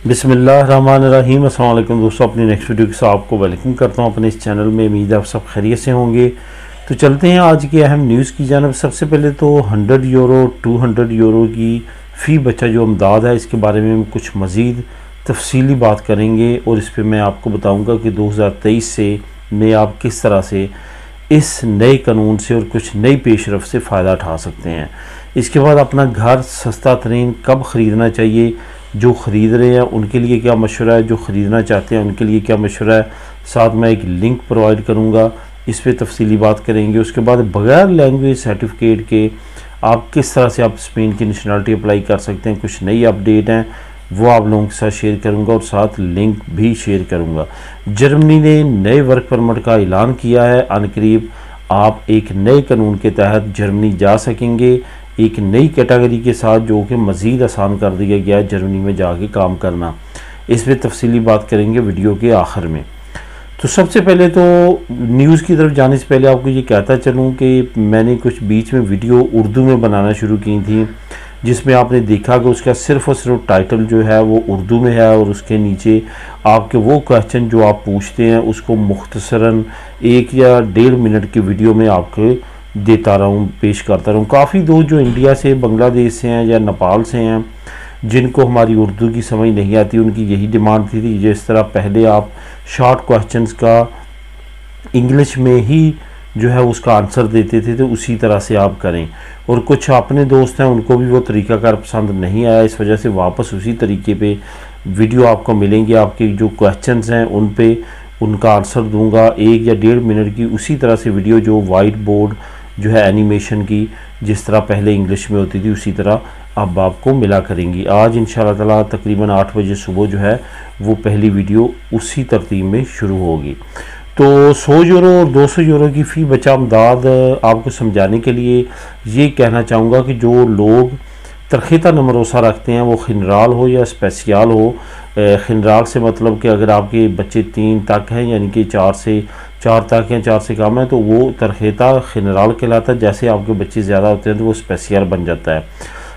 बिस्मिल्लाहिर्रहमानिर्रहीम। अस्सलाम वालेकुम दोस्तों, अपनी नेक्स्ट वीडियो के साथ आपको वेलकम करता हूं अपने इस चैनल में। उम्मीद है आप सब खैरियत से होंगे। तो चलते हैं आज की अहम न्यूज़ की जानब। सबसे पहले तो 100 यूरो 200 यूरो की फ़ी बच्चा जो अमदाद है, इसके बारे में कुछ मज़ीद तफसीली बात करेंगे और इस पर मैं आपको बताऊँगा कि 2023 से में आप किस तरह से इस नए कानून से और कुछ नई पेशरफ से फ़ायदा उठा सकते हैं। इसके बाद अपना घर सस्ता तरीन कब ख़रीदना चाहिए, जो ख़रीद रहे हैं उनके लिए क्या मशवरा है, जो ख़रीदना चाहते हैं उनके लिए क्या मशवरा है। साथ में एक लिंक प्रोवाइड करूँगा, इस पर तफसीली बात करेंगे। उसके बाद बग़ैर लैंग्वेज सर्टिफिकेट के आप किस तरह से आप स्पेन की नेशनलिटी अप्लाई कर सकते हैं। कुछ नई अपडेट हैं वो आप लोगों के साथ शेयर करूंगा और साथ लिंक भी शेयर करूंगा। जर्मनी ने नए वर्क परमिट का ऐलान किया है। अनकरीब आप एक नए कानून के तहत जर्मनी जा सकेंगे, एक नई कैटेगरी के साथ, जो कि मज़ीद आसान कर दिया गया है जर्मनी में जाके काम करना। इस पर तफसीली बात करेंगे वीडियो के आखिर में। तो सबसे पहले तो न्यूज़ की तरफ जाने से पहले आपको ये कहता चलूँ कि मैंने कुछ बीच में वीडियो उर्दू में बनाना शुरू की थी, जिसमें आपने देखा कि उसका सिर्फ़ और सिर्फ टाइटल जो है वो उर्दू में है और उसके नीचे आपके वो क्वेश्चन जो आप पूछते हैं उसको मुख्तसरन 1 या 1.5 मिनट की वीडियो में आपको देता रहूँ, पेश करता रहूँ। काफ़ी दोस्त जो इंडिया से, बांग्लादेश से हैं या नेपाल से हैं, जिनको हमारी उर्दू की समझ नहीं आती, उनकी यही डिमांड थी जिस तरह पहले आप शॉर्ट क्वेश्चंस का इंग्लिश में ही जो है उसका आंसर देते थे, तो उसी तरह से आप करें। और कुछ अपने दोस्त हैं उनको भी वो तरीक़ाकार पसंद नहीं आया, इस वजह से वापस उसी तरीके पे वीडियो आपको मिलेंगे। आपके जो क्वेश्चंस हैं उन पे उनका आंसर दूंगा 1 या 1.5 मिनट की, उसी तरह से वीडियो जो वाइट बोर्ड जो है एनिमेशन की जिस तरह पहले इंग्लिश में होती थी उसी तरह अब आपको मिला करेंगी। आज इंशाअल्लाह ताला तकरीबन 8 बजे सुबह जो है वो पहली वीडियो उसी तरतीब में शुरू होगी। तो 100 यूरो और 200 यूरो की फ़ी बचा अमदाद आपको समझाने के लिए ये कहना चाहूँगा कि जो लोग तरखेता नमरोसा रखते हैं, वो खिनराल हो या स्पेसियल हो। खिनराल से मतलब कि अगर आपके बच्चे 3 तक हैं, यानी कि 4 तक हैं, 4 से कम है, तो वो तरखेता खिनराल कहलाता है। जैसे आपके बच्चे ज़्यादा होते हैं तो वो स्पेसियल बन जाता है।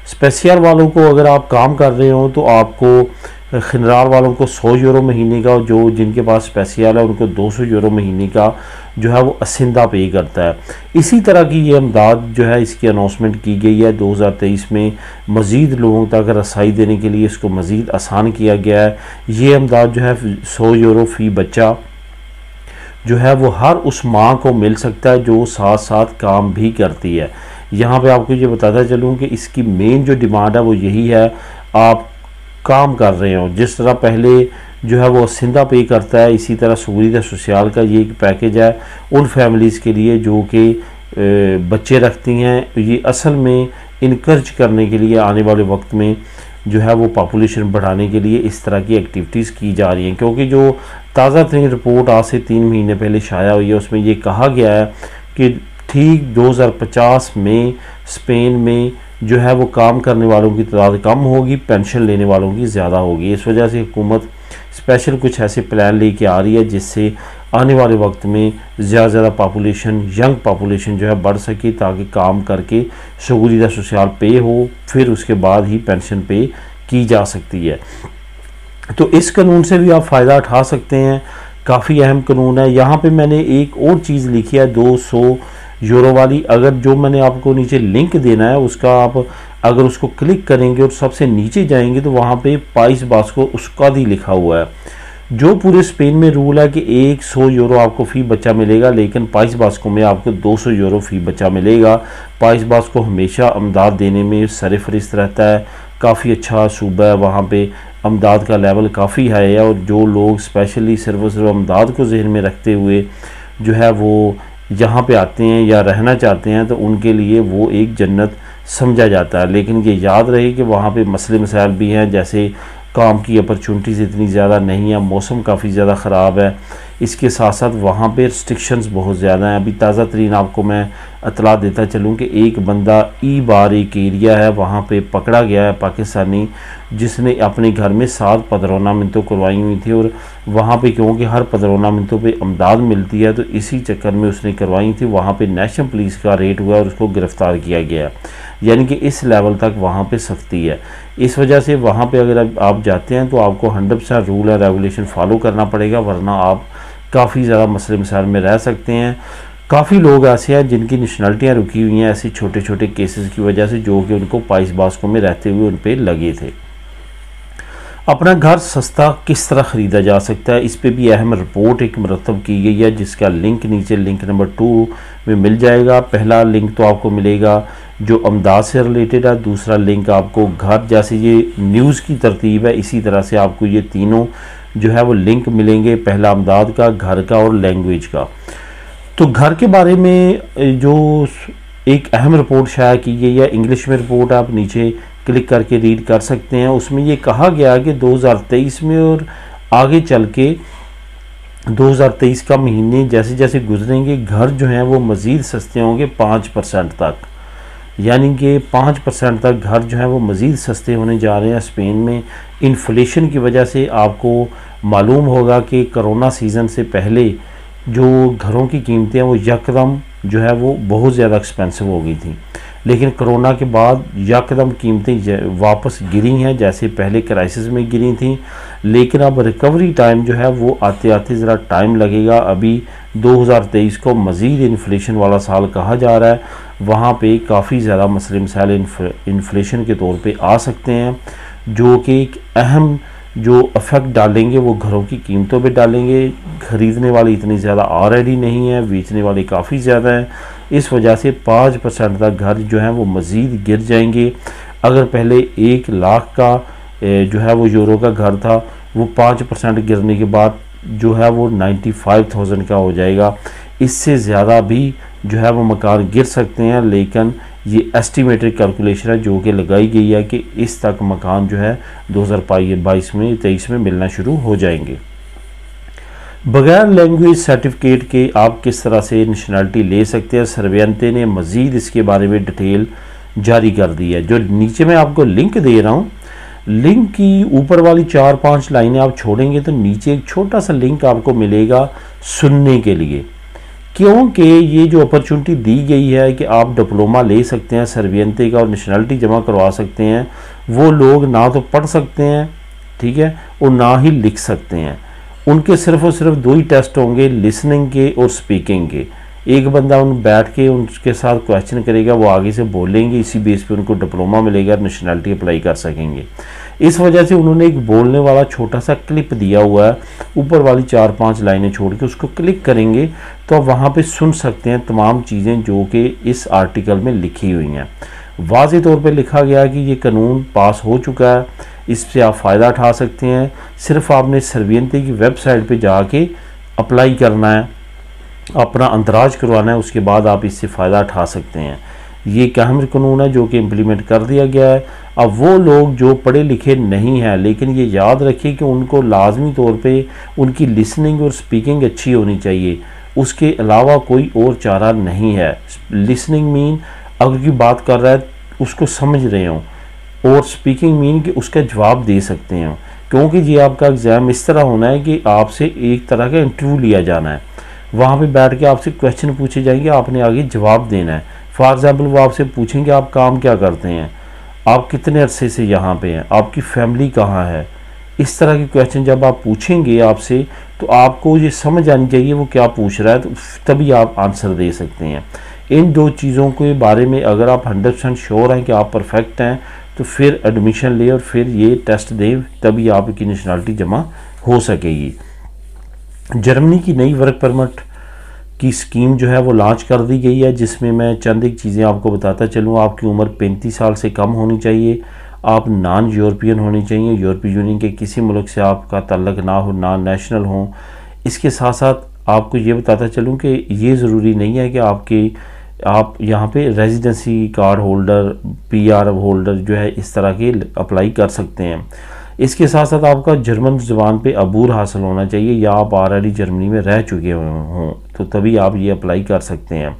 स्पेसियल वालों को अगर आप काम कर रहे हो तो आपको खिनराल वालों को 100 यूरो महीने का, जो जिनके पास स्पेसियल है उनको 200 यूरो महीने का जो है वो असिंदा पे करता है। इसी तरह की ये अमदाद जो है इसकी अनाउंसमेंट की गई है 2023 में। मज़ीद लोगों तक रसाई देने के लिए इसको मज़ीद आसान किया गया है। ये अमदाद जो है 100 यूरो फ़ी बच्चा जो है वो हर उस माँ को मिल सकता है जो साथ साथ काम भी करती है। यहाँ पे आपको ये बताता चलूँ कि इसकी मेन जो डिमांड है वो यही है, आप काम कर रहे हो। जिस तरह पहले जो है वो सिंधा पे करता है, इसी तरह सुगुरीदा सोशल का ये एक पैकेज है उन फैमिलीज़ के लिए जो कि बच्चे रखती हैं। ये असल में इनकरेज करने के लिए आने वाले वक्त में जो है वो पॉपुलेशन बढ़ाने के लिए इस तरह की एक्टिविटीज़ की जा रही हैं। क्योंकि जो ताज़ा तरीन रिपोर्ट आज से 3 महीने पहले शाया हुई है उसमें ये कहा गया है कि ठीक 2050 में स्पेन में जो है वो काम करने वालों की तादाद कम होगी, पेंशन लेने वालों की ज़्यादा होगी। इस वजह से हुकूमत स्पेशल कुछ ऐसे प्लान लेके आ रही है जिससे आने वाले वक्त में ज़्यादा पॉपुलेशन, यंग पॉपुलेशन जो है बढ़ सके, ताकि काम करके शगुरीदा सोशल पे हो, फिर उसके बाद ही पेंशन पे की जा सकती है। तो इस कानून से भी आप फ़ायदा उठा सकते हैं, काफ़ी अहम कानून है। यहाँ पे मैंने एक और चीज़ लिखी है 200 यूरो वाली। अगर जो मैंने आपको नीचे लिंक देना है उसका आप अगर उसको क्लिक करेंगे और सबसे नीचे जाएंगे तो वहाँ पे पाइस बास्को उसका भी लिखा हुआ है। जो पूरे स्पेन में रूल है कि 100 यूरो आपको फ़ी बच्चा मिलेगा, लेकिन पाइस बास्को में आपको 200 यूरो फ़ी बच्चा मिलेगा। पाइस बास्को हमेशा अमदाद देने में सरफहरिस्त रहता है, काफ़ी अच्छा सूबा है, वहाँ पे अमदाद का लेवल काफ़ी हाई है। और जो लोग स्पेशली सिर्फ अमदाद को जहन में रखते हुए जो है वो यहाँ पे आते हैं या रहना चाहते हैं तो उनके लिए वो एक जन्नत समझा जाता है। लेकिन ये याद रहे कि वहाँ पे मसले मसाइल भी हैं, जैसे काम की अपॉर्चुनिटीज़ इतनी ज़्यादा नहीं है, मौसम काफ़ी ज़्यादा ख़राब है, इसके साथ साथ वहाँ पे रिस्ट्रिक्शंस बहुत ज़्यादा हैं। अभी ताज़ा तरीन आपको मैं इतला देता चलूँ कि एक बंदा बार एक एरिया है वहाँ पे पकड़ा गया है पाकिस्तानी, जिसने अपने घर में 7 पदरोना मिनतों करवाई हुई थी, और वहाँ पे क्योंकि हर पदरोना मिनतों पे अमदाद मिलती है तो इसी चक्कर में उसने करवाई थी। वहाँ पे नेशनल पुलिस का रेड हुआ और उसको गिरफ़्तार किया गया, यानी कि इस लेवल तक वहाँ पे सख्ती है। इस वजह से वहाँ पे अगर आप जाते हैं तो आपको 100% रूल एंड रेगुलेशन फॉलो करना पड़ेगा, वरना आप काफ़ी ज़्यादा मसले मसाइल में रह सकते हैं। काफ़ी लोग ऐसे हैं जिनकी नेशनलिटियाँ रुकी हुई हैं ऐसे छोटे छोटे केसेस की वजह से, जो कि उनको पाइस बास्को में रहते हुए उन पर लगे थे। अपना घर सस्ता किस तरह ख़रीदा जा सकता है, इस पे भी अहम रिपोर्ट एक मरतब की गई है, जिसका लिंक नीचे लिंक नंबर 2 में मिल जाएगा। पहला लिंक तो आपको मिलेगा जो अमदाद से रिलेटेड है, दूसरा लिंक आपको घर, जैसे ये न्यूज़ की तरतीब है इसी तरह से आपको ये तीनों जो है वो लिंक मिलेंगे, पहला अमदाद का, घर का और लैंग्वेज का। तो घर के बारे में जो एक अहम रिपोर्ट शाया की गई है, इंग्लिश में रिपोर्ट, आप नीचे क्लिक करके रीड कर सकते हैं। उसमें ये कहा गया कि 2023 में और आगे चल के 2023 का महीने जैसे जैसे गुजरेंगे, घर जो हैं वो मज़ीद सस्ते होंगे 5% तक, यानी कि 5% तक घर जो है वो मज़ीद सस्ते होने जा रहे हैं स्पेन में। इन्फ्लेशन की वजह से आपको मालूम होगा कि कोरोना सीज़न से पहले जो घरों की कीमतें हैं वो यकदम जो है वो बहुत ज़्यादा एक्सपेंसिव हो गई थी, लेकिन कोरोना के बाद यकदम कीमतें वापस गिरी हैं जैसे पहले क्राइसिस में गिरी थी। लेकिन अब रिकवरी टाइम जो है वो आते आते ज़रा टाइम लगेगा। अभी 2023 को मज़ीद इन्फ्लेशन वाला साल कहा जा रहा है, वहाँ पे काफ़ी ज़्यादा मसले मसाइल इन्फ्लेशन के तौर पे आ सकते हैं, जो कि एक अहम जो इफ़ेक्ट डालेंगे वो घरों की कीमतों पे डालेंगे। ख़रीदने वाले इतनी ज़्यादा ऑलरेडी नहीं है, बेचने वाले काफ़ी ज़्यादा हैं, इस वजह से 5% तक घर जो हैं वो मज़ीद गिर जाएंगे। अगर पहले 1 लाख का जो है वो यूरो का घर था, वो 5% गिरने के बाद जो है वो 95,000 का हो जाएगा। इससे ज़्यादा भी जो है वो मकान गिर सकते हैं, लेकिन ये एस्टिमेटेड कैलकुलेशन है जो कि लगाई गई है कि इस तक मकान जो है 2023 में मिलना शुरू हो जाएंगे। बगैर लैंग्वेज सर्टिफिकेट के आप किस तरह से नेशनलिटी ले सकते हैं, सर्वियंते ने मज़ीद इसके बारे में डिटेल जारी कर दी है। जो नीचे मैं आपको लिंक दे रहा हूँ, लिंक की ऊपर वाली 4-5 लाइनें आप छोड़ेंगे तो नीचे एक छोटा सा लिंक आपको मिलेगा सुनने के लिए, क्योंकि ये जो अपॉर्चुनिटी दी गई है कि आप डिप्लोमा ले सकते हैं सर्वियंते का और नेशनलिटी जमा करवा सकते हैं, वो लोग ना तो पढ़ सकते हैं, ठीक है, और ना ही लिख सकते हैं। उनके सिर्फ और सिर्फ 2 ही टेस्ट होंगे, लिसनिंग के और स्पीकिंग के। एक बंदा उन बैठ के उनके साथ क्वेश्चन करेगा, वो आगे से बोलेंगे, इसी बेस पे उनको डिप्लोमा मिलेगा, नेशनलिटी अप्लाई कर सकेंगे। इस वजह से उन्होंने एक बोलने वाला छोटा सा क्लिप दिया हुआ है, ऊपर वाली 4-5 लाइनें छोड़ के उसको क्लिक करेंगे तो आप वहाँ पे सुन सकते हैं तमाम चीज़ें जो कि इस आर्टिकल में लिखी हुई हैं। वाज़ेह तौर पे लिखा गया है कि ये कानून पास हो चुका है, इससे आप फ़ायदा उठा सकते हैं। सिर्फ आपने सर्वियंते की वेबसाइट पे जाके अप्लाई करना है, अपना अंतराज करवाना है, उसके बाद आप इससे फ़ायदा उठा सकते हैं। ये एक अहम कानून है जो कि इम्प्लीमेंट कर दिया गया है। अब वो लोग जो पढ़े लिखे नहीं हैं, लेकिन ये याद रखिए कि उनको लाजमी तौर पे उनकी लिसनिंग और स्पीकिंग अच्छी होनी चाहिए, उसके अलावा कोई और चारा नहीं है। लिसनिंग मीन अगर कोई बात कर रहा है उसको समझ रहे हो, और स्पीकिंग मीन कि उसका जवाब दे सकते हैं, क्योंकि ये आपका एग्ज़ाम इस तरह होना है कि आपसे एक तरह का इंटरव्यू लिया जाना है। वहाँ पे बैठ के आपसे क्वेश्चन पूछे जाएंगे, आपने आगे जवाब देना है। फॉर एग्ज़ाम्पल वो आपसे पूछेंगे आप काम क्या करते हैं, आप कितने अरसे से यहाँ पे हैं, आपकी फैमिली कहाँ है। इस तरह के क्वेश्चन जब आप पूछेंगे आपसे तो आपको ये समझ आनी चाहिए वो क्या पूछ रहा है, तो तभी आप आंसर दे सकते हैं। इन 2 चीज़ों के बारे में अगर आप 100% श्योर हैं कि आप परफेक्ट हैं तो फिर एडमिशन ले और फिर ये टेस्ट दें, तभी आपकी नेशनलिटी जमा हो सकेगी। जर्मनी की नई वर्क परमिट की स्कीम जो है वो लॉन्च कर दी गई है, जिसमें मैं चंद एक चीज़ें आपको बताता चलूँ। आपकी उम्र 35 साल से कम होनी चाहिए, आप नॉन यूरोपियन होनी चाहिए, यूरोपीय यूनियन के किसी मुल्क से आपका ताल्लुक़ ना हो, नॉन नेशनल हो। इसके साथ साथ आपको ये बताता चलूँ कि ये ज़रूरी नहीं है कि आप यहाँ पे residency card holder, PR holder जो है इस तरह के अप्लाई कर सकते हैं। इसके साथ साथ आपका जर्मन ज़बान पे अबूर हासिल होना चाहिए या आप ऑलरेडी जर्मनी में रह चुके हों, तो तभी आप ये अप्लाई कर सकते हैं।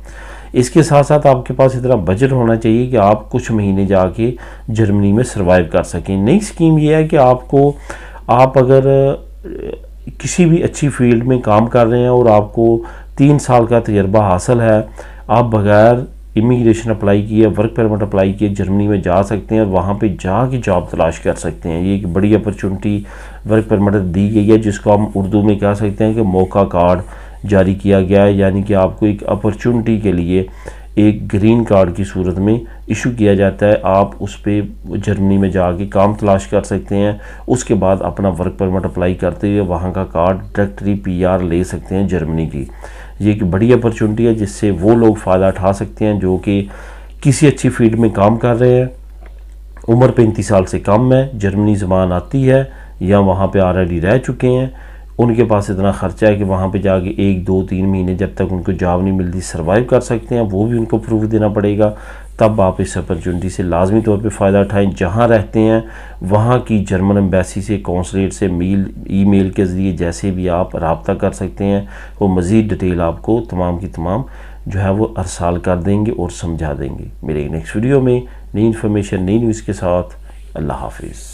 इसके साथ साथ आपके पास इतना बजट होना चाहिए कि आप कुछ महीने जाके जर्मनी में सर्वाइव कर सकें। नई स्कीम ये है कि आप अगर किसी भी अच्छी फील्ड में काम कर रहे हैं और आपको 3 साल का तजर्बा हासिल है, आप बगैर इमिग्रेशन अप्लाई किए, वर्क परमिट अप्लाई किए जर्मनी में जा सकते हैं और वहाँ पे जाके जॉब तलाश कर सकते हैं। ये एक बड़ी अपॉर्चुनिटी वर्क परमिट दी गई है, जिसको हम उर्दू में कह सकते हैं कि मौका कार्ड जारी किया गया है, यानी कि आपको एक अपॉर्चुनिटी के लिए एक ग्रीन कार्ड की सूरत में इशू किया जाता है। आप उस पर जर्मनी में जाके काम तलाश कर सकते हैं, उसके बाद अपना वर्क परमिट अप्लाई करते हुए वहाँ का कार्ड डायरेक्टली PR ले सकते हैं जर्मनी की। ये एक बड़ी अपॉर्चुनिटी है जिससे वो लोग फ़ायदा उठा सकते हैं जो कि किसी अच्छी फील्ड में काम कर रहे हैं, उम्र 35 साल से कम है, जर्मनी ज़बान आती है या वहाँ पे ऑलरेडी रह चुके हैं, उनके पास इतना ख़र्चा है कि वहाँ पे जाके 1, 2, 3 महीने जब तक उनको जॉब नहीं मिलती सर्वाइव कर सकते हैं। वो भी उनको प्रूफ देना पड़ेगा। तब आप इस अपॉर्चुनिटी से लाजमी तौर पे फ़ायदा उठाएं। जहाँ रहते हैं वहाँ की जर्मन एम्बेसी से, कौंसलेट से ईमेल के ज़रिए जैसे भी आप रब्ता कर सकते हैं, वो मज़ीद डिटेल आपको तमाम की तमाम जो है वो अरसाल कर देंगे और समझा देंगे। मेरे नेक्स्ट वीडियो में नई इन्फॉर्मेशन, नई न्यूज़ के साथ। अल्लाह हाफिज़।